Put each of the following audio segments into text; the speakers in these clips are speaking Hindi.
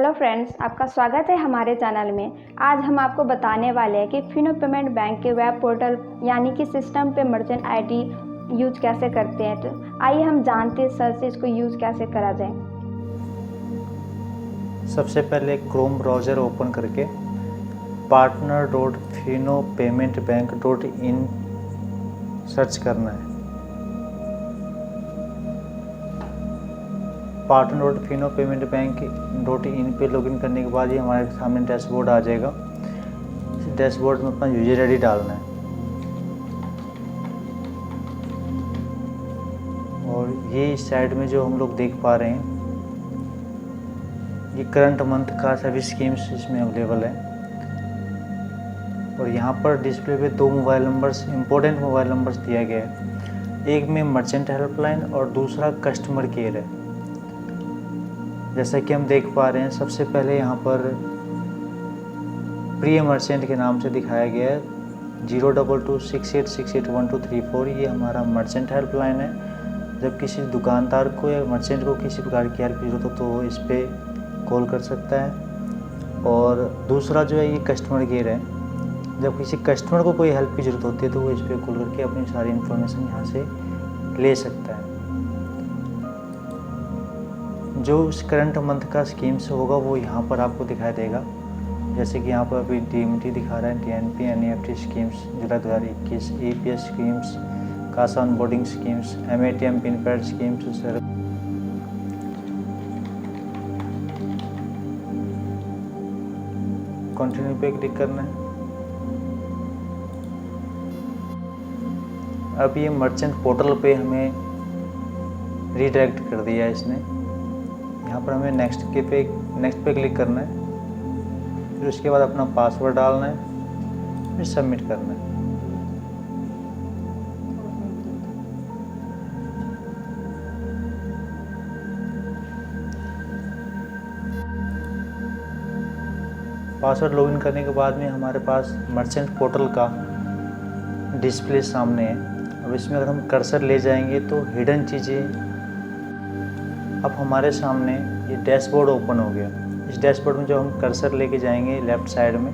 हेलो फ्रेंड्स, आपका स्वागत है हमारे चैनल में। आज हम आपको बताने वाले हैं कि फिनो पेमेंट बैंक के वेब पोर्टल यानी कि सिस्टम पे मर्चेंट आईडी यूज कैसे करते हैं। तो आइए हम जानते हैं सर से इसको यूज कैसे करा जाए। सबसे पहले क्रोम ब्राउज़र ओपन करके partner.finopamentbank.in सर्च करना है। partner.finopamentbank.in पे लॉगिन करने के बाद ये हमारे सामने डैशबोर्ड आ जाएगा। इस डैशबोर्ड में अपना यूजर आईडी डालना है और ये इस साइड में जो हम लोग देख पा रहे हैं ये करंट मंथ का सभी स्कीम्स इसमें अवेलेबल है। और यहाँ पर डिस्प्ले पे दो mobile numbers, important mobile numbers दिया गया है। एक में मर्चेंट हेल्पलाइन और दूसरा कस्टमर केयर है। जैसा कि हम देख पा रहे हैं, सबसे पहले यहाँ पर प्रिय मर्चेंट के नाम से दिखाया गया है 0226868123 ये हमारा मर्चेंट हेल्पलाइन है। जब किसी दुकानदार को या मर्चेंट को किसी प्रकार की हेल्प की जरूरत हो तो वो इस पर कॉल कर सकता है। और दूसरा जो है ये कस्टमर केयर है। जब किसी कस्टमर को कोई हेल्प की ज़रूरत होती है तो वो इस पर कॉल करके अपनी सारी इन्फॉर्मेशन यहाँ से ले सकता है। जो उस करंट मंथ का स्कीम्स होगा वो यहाँ पर आपको दिखाई देगा। जैसे कि यहाँ पर अभी डीएमटी दिखा रहा है, TNP NEFT schemes July 2021, EPS schemes, CASA onboarding schemes, MATM pin pad schemes. Sir continue पे क्लिक करना है। अब ये मर्चेंट पोर्टल पे हमें रीडायरेक्ट कर दिया है इसने। यहाँ पर हमें नेक्स्ट पे क्लिक करना है, फिर उसके बाद अपना पासवर्ड डालना है, फिर सबमिट करना है। पासवर्ड लॉगिन करने के बाद में हमारे पास मर्चेंट पोर्टल का डिस्प्ले सामने है। अब इसमें अगर हम कर्सर ले जाएंगे तो हिडन चीज़ें, अब हमारे सामने ये डैशबोर्ड ओपन हो गया। इस डैशबोर्ड में जब हम कर्सर लेके जाएंगे लेफ़्ट साइड में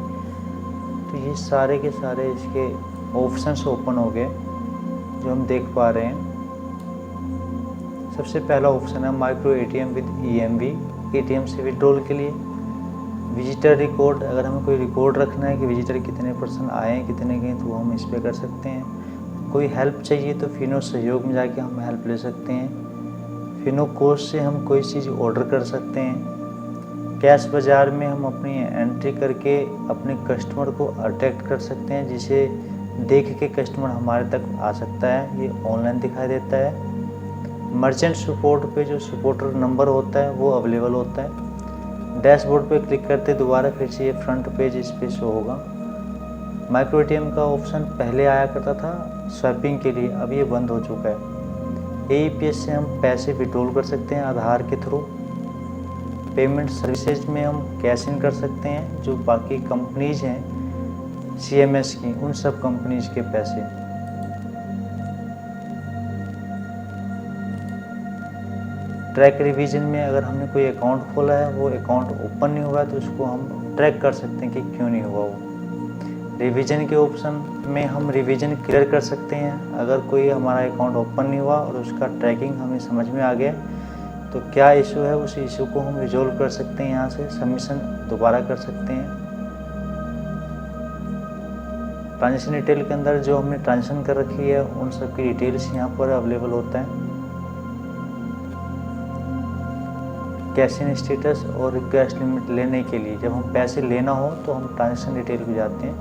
तो ये सारे के सारे इसके ऑप्शंस ओपन हो गए जो हम देख पा रहे हैं। सबसे पहला ऑप्शन है micro ATM with EMV, ATM से विड्रॉल के लिए। विजिटर रिकॉर्ड, अगर हमें कोई रिकॉर्ड रखना है कि विजिटर कितने पर्सन आए हैं कितने गए तो हम इस पर कर सकते हैं। कोई हेल्प चाहिए तो फिनो सहयोग में जाके हम हेल्प ले सकते हैं। फिनो कोड से हम कोई चीज़ ऑर्डर कर सकते हैं। कैश बाज़ार में हम अपनी एंट्री करके अपने कस्टमर को अट्रैक्ट कर सकते हैं, जिसे देख के कस्टमर हमारे तक आ सकता है। ये ऑनलाइन दिखाई देता है। मर्चेंट सपोर्ट पे जो सपोर्टर नंबर होता है वो अवेलेबल होता है। डैशबोर्ड पे क्लिक करते दोबारा फिर से ये फ्रंट पेज इस पे शो होगा। माइक्रो एटीएम का ऑप्शन पहले आया करता था स्वैपिंग के लिए, अब ये बंद हो चुका है। एईपीएस से हम पैसे विड्रॉल कर सकते हैं आधार के थ्रू। पेमेंट सर्विसेज में हम कैश इन कर सकते हैं। जो बाकी कंपनीज हैं सीएमएस की, उन सब कंपनीज के पैसे। ट्रैक रिवीजन में अगर हमने कोई अकाउंट खोला है वो अकाउंट ओपन नहीं हुआ है तो उसको हम ट्रैक कर सकते हैं कि क्यों नहीं हुआ वो। रिवीजन के ऑप्शन में हम रिवीजन क्लियर कर सकते हैं। अगर कोई हमारा अकाउंट ओपन नहीं हुआ और उसका ट्रैकिंग हमें समझ में आ गया तो क्या इशू है उस इशू को हम रिजॉल्व कर सकते हैं। यहाँ से सबमिशन दोबारा कर सकते हैं। ट्रांजेक्शन डिटेल के अंदर जो हमने ट्रांजेक्शन कर रखी है उन सब की डिटेल्स यहाँ पर अवेलेबल होता है। कैश इन स्टेटस और रिक्वेस्ट लिमिट लेने के लिए, जब हम पैसे लेना हो तो हम ट्रांजेक्शन डिटेल पे जाते हैं।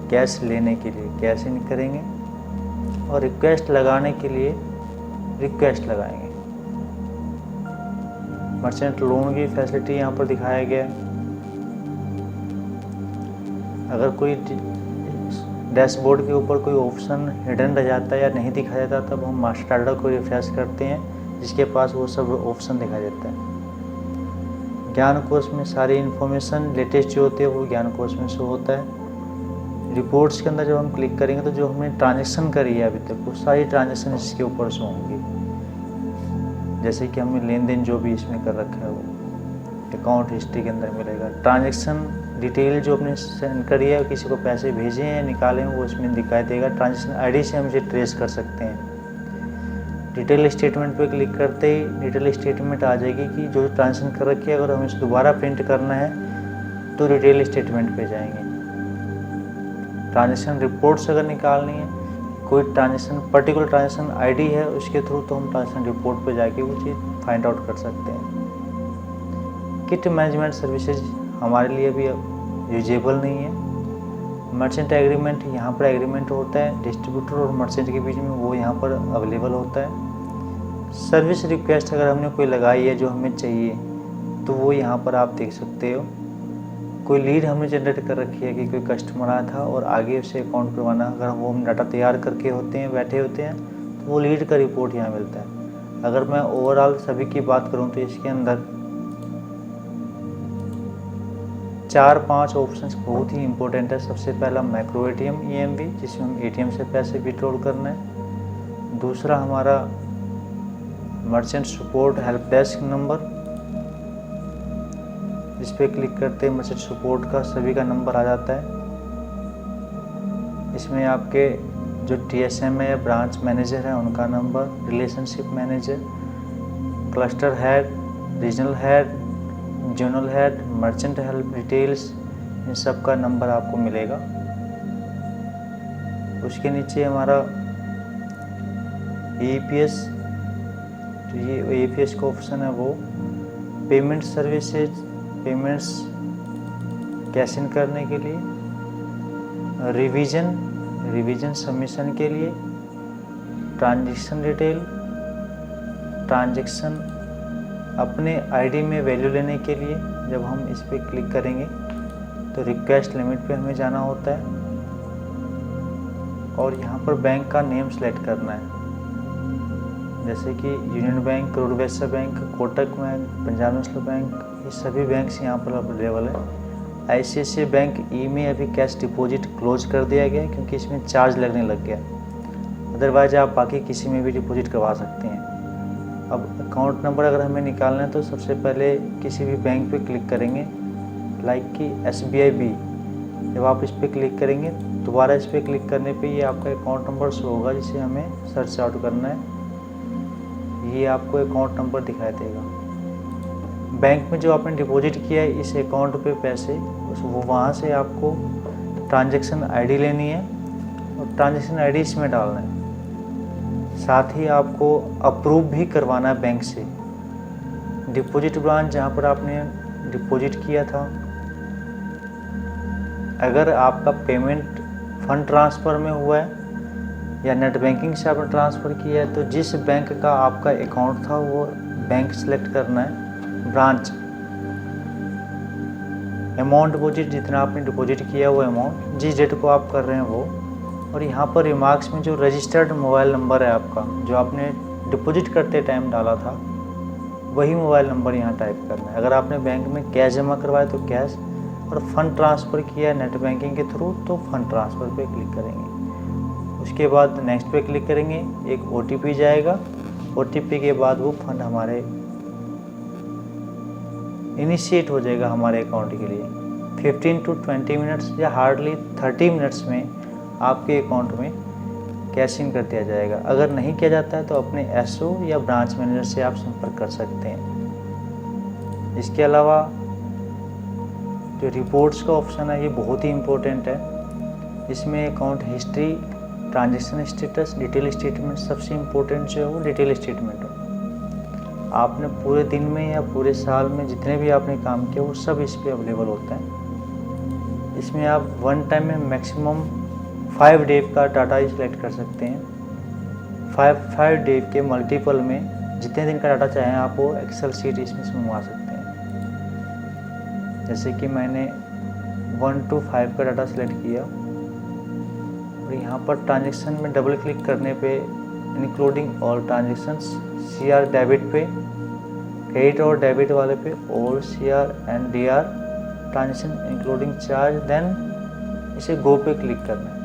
कैश लेने के लिए कैश इन करेंगे और रिक्वेस्ट लगाने के लिए रिक्वेस्ट लगाएंगे। मर्चेंट लोन की फैसिलिटी यहाँ पर दिखाया गया है। अगर कोई डैशबोर्ड के ऊपर कोई ऑप्शन हिडन रह जाता है या नहीं दिखाया जाता तब हम मास्टर डाटा को रिफ्रेश करते हैं, जिसके पास वो सब ऑप्शन दिखाई देता है। ज्ञान कोश में सारी इन्फॉर्मेशन लेटेस्ट जो होती है वो ज्ञान कोश में शो होता है। रिपोर्ट्स के अंदर जब हम क्लिक करेंगे तो जो हमने ट्रांजैक्शन करी है अभी तक वो सारी ट्रांजैक्शन इसके ऊपर शो होंगी, जैसे कि हमने लेन देन जो भी इसमें कर रखा है वो। अकाउंट हिस्ट्री के अंदर मिलेगा। ट्रांजैक्शन डिटेल जो आपने सेंड करी है, किसी को पैसे भेजे हैं या निकाले हैं, वो इसमें दिखाई देगा। ट्रांजैक्शन आईडी से हम इसे ट्रेस कर सकते हैं। डिटेल स्टेटमेंट पे क्लिक करते ही डिटेल स्टेटमेंट आ जाएगी कि जो ट्रांजैक्शन कर रखी है, अगर हमें इसे दोबारा प्रिंट करना है तो डिटेल स्टेटमेंट पे जाएंगे। ट्रांजैक्शन रिपोर्ट्स अगर निकालनी है, कोई ट्रांजैक्शन पर्टिकुलर ट्रांजैक्शन आईडी है उसके थ्रू, तो हम ट्रांजैक्शन रिपोर्ट पे जाके वो चीज़ फाइंड आउट कर सकते हैं। किट मैनेजमेंट सर्विसेज हमारे लिए भी यूजेबल नहीं है। मर्चेंट एग्रीमेंट, यहाँ पर एग्रीमेंट होता है डिस्ट्रीब्यूटर और मर्चेंट के बीच में, वो यहाँ पर अवेलेबल होता है। सर्विस रिक्वेस्ट अगर हमने कोई लगाई है जो हमें चाहिए, तो वो यहाँ पर आप देख सकते हो। कोई लीड हमने जनरेट कर रखी है कि कोई कस्टमर आया था और आगे उसे अकाउंट करवाना, अगर वो हम डाटा तैयार करके होते हैं, बैठे होते हैं, तो वो लीड का रिपोर्ट यहाँ मिलता है। अगर मैं ओवरऑल सभी की बात करूँ तो इसके अंदर 4-5 ऑप्शंस बहुत ही इंपॉर्टेंट है। सबसे पहला माइक्रो एटीएम EMV, जिसमें हम एटीएम से पैसे विड्रॉल करना है। दूसरा हमारा merchant support help desk number, इस पर क्लिक करते ही मर्चेंट सपोर्ट का सभी का नंबर आ जाता है। इसमें आपके जो TSM है, ब्रांच मैनेजर है, उनका number, relationship manager, cluster head, regional head, zonal head, merchant help details, इन सब का नंबर आपको मिलेगा। उसके नीचे हमारा APS, तो ये APS का ऑप्शन है, वो payment services, payments cash in करने के लिए, रिवीजन सबमिशन के लिए, ट्रांजैक्शन डिटेल, ट्रांजैक्शन अपने आईडी में वैल्यू लेने के लिए जब हम इस पर क्लिक करेंगे तो रिक्वेस्ट लिमिट पे हमें जाना होता है और यहाँ पर बैंक का नेम सेलेक्ट करना है, जैसे कि यूनियन बैंक, करोड़ वैश्य bank, Kotak bank, Punjab national bank, ये सभी बैंक्स यहाँ पर अवेलेबल है। ICICI बैंक ई में अभी कैश डिपॉजिट क्लोज कर दिया गया है क्योंकि इसमें चार्ज लगने लग गया, अदरवाइज आप बाकी किसी में भी डिपॉजिट करवा सकते हैं। अब अकाउंट नंबर अगर हमें निकालना है तो सबसे पहले किसी भी बैंक पे क्लिक करेंगे, लाइक कि SBI B, जब आप इस पर क्लिक करेंगे दोबारा इस पर क्लिक करने पे ये आपका अकाउंट नंबर शो होगा जिसे हमें सर्च आउट करना है। ये आपको अकाउंट नंबर दिखाई देगा। बैंक में जो आपने डिपॉजिट किया है इस अकाउंट पे पैसे, वो वहाँ से आपको ट्रांजैक्शन आईडी लेनी है और ट्रांजैक्शन आईडी इसमें डालना है। साथ ही आपको अप्रूव भी करवाना है बैंक से। डिपॉजिट ब्रांच जहाँ पर आपने डिपॉजिट किया था, अगर आपका पेमेंट फंड ट्रांसफ़र में हुआ है या नेट बैंकिंग से आपने ट्रांसफ़र किया है तो जिस बैंक का आपका अकाउंट था वो बैंक सेलेक्ट करना है, ब्रांच। अमाउंट डिपॉजिट जितना आपने डिपॉजिट किया वो अमाउंट, जिस डेट को आप कर रहे हैं वो, और यहाँ पर रिमार्क्स में जो रजिस्टर्ड मोबाइल नंबर है आपका, जो आपने डिपॉजिट करते टाइम डाला था, वही मोबाइल नंबर यहाँ टाइप करना है। अगर आपने बैंक में कैश जमा करवाया तो कैश, और फंड ट्रांसफ़र किया नेट बैंकिंग के थ्रू तो फंड ट्रांसफ़र पे क्लिक करेंगे। उसके बाद नेक्स्ट पे क्लिक करेंगे, एक OTP जाएगा, OTP के बाद वो फंड हमारे इनिशिएट हो जाएगा हमारे अकाउंट के लिए। 15 to 20 मिनट्स या हार्डली 30 मिनट्स में आपके अकाउंट में कैश इन कर दिया जाएगा। अगर नहीं किया जाता है तो अपने SO या ब्रांच मैनेजर से आप संपर्क कर सकते हैं। इसके अलावा जो रिपोर्ट्स का ऑप्शन है ये बहुत ही इम्पोर्टेंट है। इसमें account history, transaction status, detail statement, सबसे इम्पोर्टेंट जो है वो डिटेल स्टेटमेंट हो। आपने पूरे दिन में या पूरे साल में जितने भी आपने काम किया वो सब इस पर अवेलेबल होता है। इसमें आप वन टाइम में मैक्सिमम 5 डे का डाटा ही सिलेक्ट कर सकते हैं। 5 डे के मल्टीपल में जितने दिन का डाटा चाहें आप वो एक्सेल शीट इसमें से मंगवा सकते हैं। जैसे कि मैंने 1 to 5 का डाटा सिलेक्ट किया और यहाँ पर ट्रांजैक्शन में डबल क्लिक करने पे including all transactions, CR debit पे, क्रेडिट और डेबिट वाले पे और CR and DR transaction including charge, then इसे गो पे क्लिक करना है।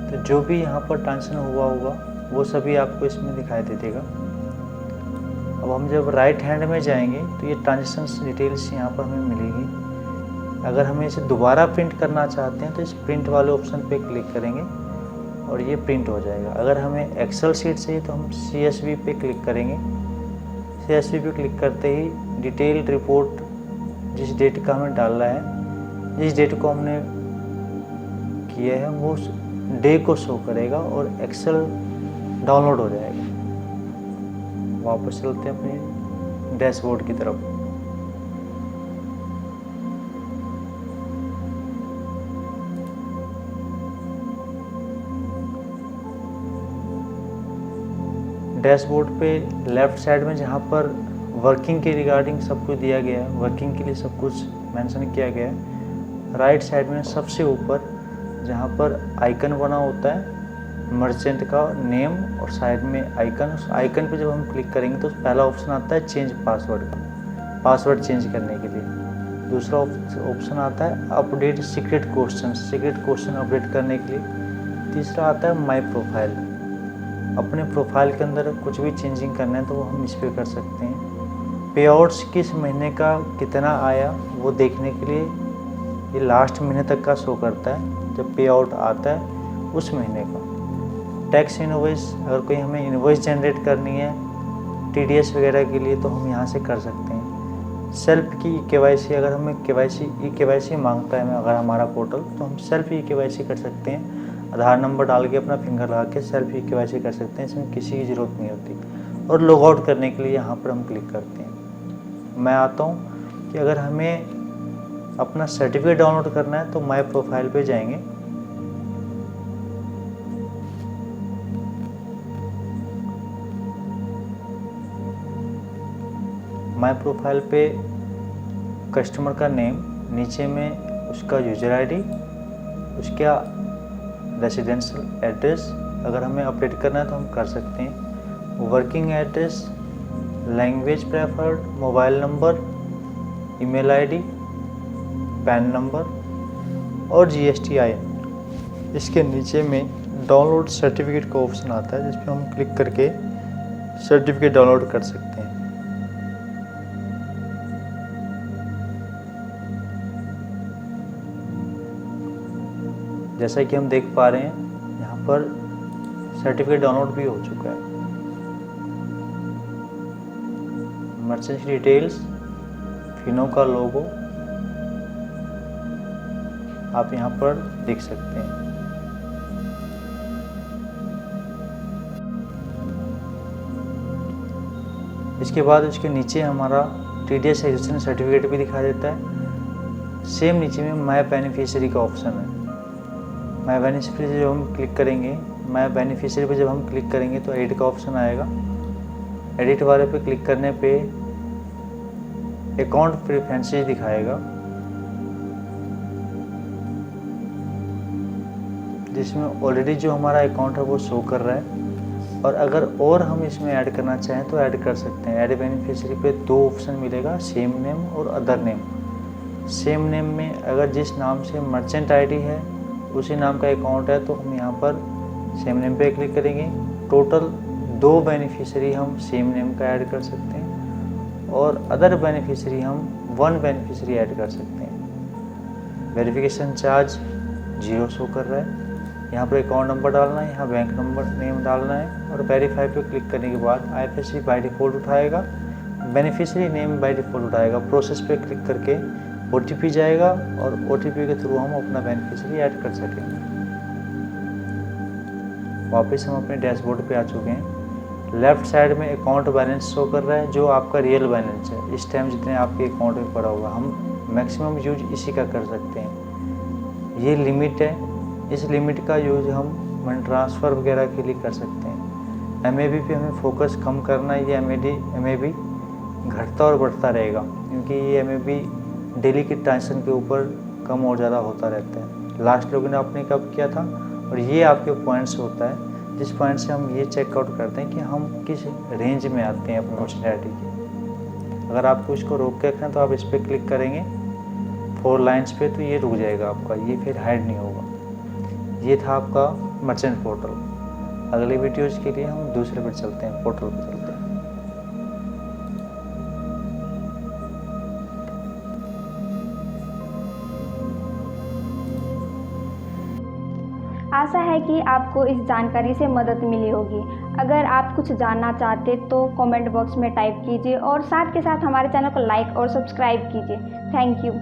तो जो भी यहाँ पर ट्रांजैक्शन हुआ होगा वो सभी आपको इसमें दिखाई दे देगा। अब हम जब राइट हैंड में जाएंगे तो ये ट्रांजेक्शन डिटेल्स यहाँ पर हमें मिलेगी। अगर हमें इसे दोबारा प्रिंट करना चाहते हैं तो इस प्रिंट वाले ऑप्शन पे क्लिक करेंगे और ये प्रिंट हो जाएगा। अगर हमें एक्सेल शीट चाहिए तो हम CSV पे क्लिक करेंगे। CSV पे क्लिक करते ही डिटेल रिपोर्ट जिस डेट का हमें डालना है, जिस डेट को हमने किया है वो डे को शो करेगा और एक्सेल डाउनलोड हो जाएगा। वापस चलते हैं अपने डैशबोर्ड की तरफ। डैशबोर्ड पे लेफ्ट साइड में जहाँ पर वर्किंग के रिगार्डिंग सब कुछ दिया गया है, वर्किंग के लिए सब कुछ मेंशन किया गया है। राइट साइड में सबसे ऊपर जहाँ पर आइकन बना होता है मर्चेंट का नेम और साइड में आइकन, उस आइकन पे जब हम क्लिक करेंगे तो पहला ऑप्शन आता है चेंज पासवर्ड का, पासवर्ड चेंज करने के लिए। दूसरा ऑप्शन आता है अपडेट सीक्रेट क्वेश्चन अपडेट करने के लिए। तीसरा आता है माय प्रोफाइल, अपने प्रोफाइल के अंदर कुछ भी चेंजिंग करना है तो वो हम इस पर कर सकते हैं। पे आउट्स किस महीने का कितना आया वो देखने के लिए ये लास्ट महीने तक का शो करता है, जब पे आउट आता है उस महीने का। टैक्स इनवॉइस, अगर कोई हमें इनवॉइस जनरेट करनी है TDS वगैरह के लिए तो हम यहाँ से कर सकते हैं। सेल्फ की KYC, अगर हमें KYC मांगता है अगर हमारा पोर्टल तो हम सेल्फ KYC कर सकते हैं। आधार नंबर डाल के अपना फिंगर लगा के सेल्फ KYC कर सकते हैं, इसमें किसी की ज़रूरत नहीं होती। और लॉग आउट करने के लिए यहाँ पर हम क्लिक करते हैं। मैं आता हूँ कि अगर हमें अपना सर्टिफिकेट डाउनलोड करना है तो माय प्रोफाइल पे जाएंगे। माय प्रोफाइल पे कस्टमर का नेम, नीचे में उसका यूजर ID, उसका रेसिडेंशियल एड्रेस अगर हमें अपडेट करना है तो हम कर सकते हैं। Working address, language preferred, mobile number, email ID, pan number और GSTIN। इसके नीचे में डाउनलोड सर्टिफिकेट का ऑप्शन आता है जिस पर हम क्लिक करके सर्टिफिकेट डाउनलोड कर सकते हैं। जैसा कि हम देख पा रहे हैं यहाँ पर सर्टिफिकेट डाउनलोड भी हो चुका है। मर्चेंट डिटेल्स, फिनो का लोगो आप यहाँ पर देख सकते हैं। इसके बाद उसके नीचे हमारा TDS रजिस्ट्रेशन सर्टिफिकेट भी दिखा देता है। सेम नीचे में माय बेनिफिशियरी का ऑप्शन है। माय बेनिफिशियरी जब हम क्लिक करेंगे, माय बेनिफिशियरी पे जब हम क्लिक करेंगे तो एडिट का ऑप्शन आएगा। एडिट वाले पे क्लिक करने पे अकाउंट प्रेफरेंसेस दिखाएगा जिसमें ऑलरेडी जो हमारा अकाउंट है वो शो कर रहा है। और अगर और हम इसमें ऐड करना चाहें तो ऐड कर सकते हैं। ऐड बेनिफिशियरी पे दो ऑप्शन मिलेगा, सेम नेम और अदर नेम। सेम नेम में अगर जिस नाम से मर्चेंट ID है उसी नाम का अकाउंट है तो हम यहाँ पर सेम नेम पे क्लिक करेंगे। टोटल 2 बेनिफिशियरी हम सेम नेम का ऐड कर सकते हैं और अदर बेनिफिशियरी हम 1 बेनिफिशियरी ऐड कर सकते हैं। वेरिफिकेशन चार्ज 0 शो कर रहा है। यहाँ पर अकाउंट नंबर डालना है, यहाँ बैंक नंबर नेम डालना है और वेरीफाई पे क्लिक करने के बाद IFSC बाय डिफ़ॉल्ट उठाएगा, बेनिफिशियरी नेम बाय डिफ़ॉल्ट उठाएगा। प्रोसेस पे क्लिक करके OTP जाएगा और OTP के थ्रू हम अपना बेनिफिशियरी ऐड कर सकेंगे। वापस हम अपने डैशबोर्ड पे आ चुके हैं। लेफ्ट साइड में अकाउंट बैलेंस शो कर रहा है जो आपका रियल बैलेंस है इस टाइम जितने आपके अकाउंट में पड़ा होगा। हम मैक्सिमम यूज इसी का कर सकते हैं। ये लिमिट है, इस लिमिट का यूज हम मनी ट्रांसफ़र वगैरह के लिए कर सकते हैं। MAB पे हमें फोकस कम करना है। ये MAB घटता और बढ़ता रहेगा क्योंकि ये MAB डेली के ट्रांजेक्शन के ऊपर कम और ज़्यादा होता रहता है। लास्ट लोगों ने आपने कब किया था और ये आपके पॉइंट्स होता है जिस पॉइंट से हम ये चेकआउट करते हैं कि हम किस रेंज में आते हैं अपनी मर्चेंडाइटी के। अगर आपको इसको रोक के रखना है तो आप इस पर क्लिक करेंगे 4 लाइन्स पे तो ये रुक जाएगा आपका, ये फिर हाइड नहीं होगा। ये था आपका मर्चेंट पोर्टल। अगले वीडियोज़ के लिए हम दूसरे पर चलते हैं, पोर्टल पर चलते हैं। आशा है कि आपको इस जानकारी से मदद मिली होगी। अगर आप कुछ जानना चाहते तो कमेंट बॉक्स में टाइप कीजिए और साथ के साथ हमारे चैनल को लाइक और सब्सक्राइब कीजिए। Thank you.